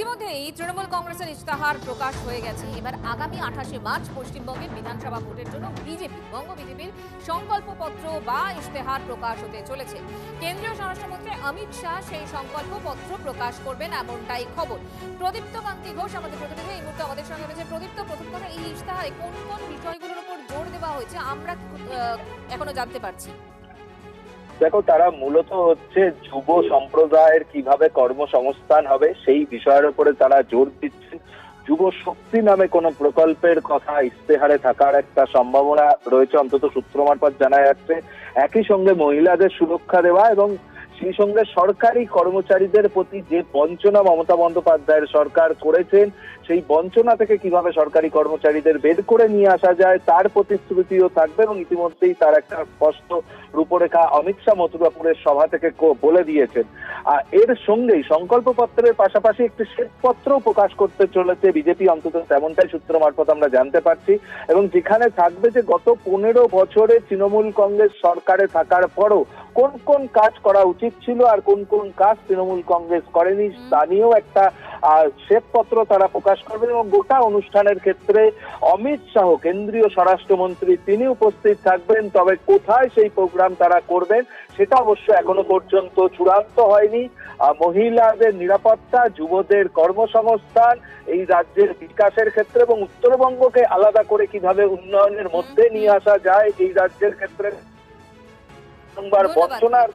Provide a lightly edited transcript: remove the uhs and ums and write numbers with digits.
ইতিমধ্যেই তৃণমূল কংগ্রেসের ইশতেহার প্রকাশ হয়ে গেছে। এবার আগামী 28শে মার্চ পশ্চিমবঙ্গের বিধানসভা ভোটের জন্য বঙ্গ বিজেপির সংকল্পপত্র বা ইশতেহার প্রকাশ হতে চলেছে। কেন্দ্রীয় স্বরাষ্ট্রমন্ত্রী অমিত শাহ সেই সংকল্পপত্র প্রকাশ করবেন, এমনটাই খবর। প্রদীপ্ত কান্তি ঘোষ আমাদের প্রতিনিধি এই মুহূর্তে আমাদের সঙ্গে রয়েছে। প্রদীপ্ত, প্রথম কথা, এই ইশতেহারে কোন কোন বিষয়গুলোর উপর জোর দেওয়া হয়েছে আমরা এখনো জানতে পারছি? দেখো, তারা মূলত হচ্ছে যুব সম্প্রদায়ের কিভাবে কর্মসংস্থান হবে সেই বিষয়ের উপরে তারা জোর দিচ্ছেন। যুব শক্তি নামে কোনো প্রকল্পের কথা ইশতেহারে থাকার একটা সম্ভাবনা রয়েছে, অন্তত সূত্র মারফত জানা যাচ্ছে। একই সঙ্গে মহিলাদের সুরক্ষা দেওয়া এবং সেই সঙ্গে সরকারি কর্মচারীদের প্রতি যে বঞ্চনা মমতা বন্দ্যোপাধ্যায়ের সরকার করেছেন, সেই বঞ্চনা থেকে কিভাবে সরকারি কর্মচারীদের বের করে নিয়ে আসা যায় তার প্রতিশ্রুতিও থাকবে। এবং ইতিমধ্যেই তার একটা স্পষ্ট রূপরেখা অমিত শাহ মথুরাপুরের সভা থেকে বলে দিয়েছেন। এর সঙ্গেই সংকল্পপত্রের পাশাপাশি একটি শ্বেতপত্র প্রকাশ করতে চলেছে বিজেপি, অন্তত তেমনটাই সূত্র মারফত আমরা জানতে পারছি। এবং যেখানে থাকবে যে গত 15 বছরে তৃণমূল কংগ্রেস সরকারে থাকার পরও কোন কোন কাজ করা উচিত ছিল আর কোন কোন কাজ তৃণমূল কংগ্রেস করেনি তা নিয়েও একটা শ্বেতপত্র তারা প্রকাশ করবেন। এবং গোটা অনুষ্ঠানের ক্ষেত্রে অমিত শাহ, কেন্দ্রীয় স্বরাষ্ট্রমন্ত্রী, তিনি উপস্থিত থাকবেন। তবে কোথায় সেই প্রোগ্রাম তারা করবেন সেটা অবশ্য এখনো পর্যন্ত চূড়ান্ত হয়নি। মহিলাদের নিরাপত্তা, যুবদের কর্মসংস্থান, এই রাজ্যের বিকাশের ক্ষেত্রে এবং উত্তরবঙ্গকে আলাদা করে কিভাবে উন্নয়নের মধ্যে নিয়ে আসা যায় এই রাজ্যের ক্ষেত্রে বঞ্চনার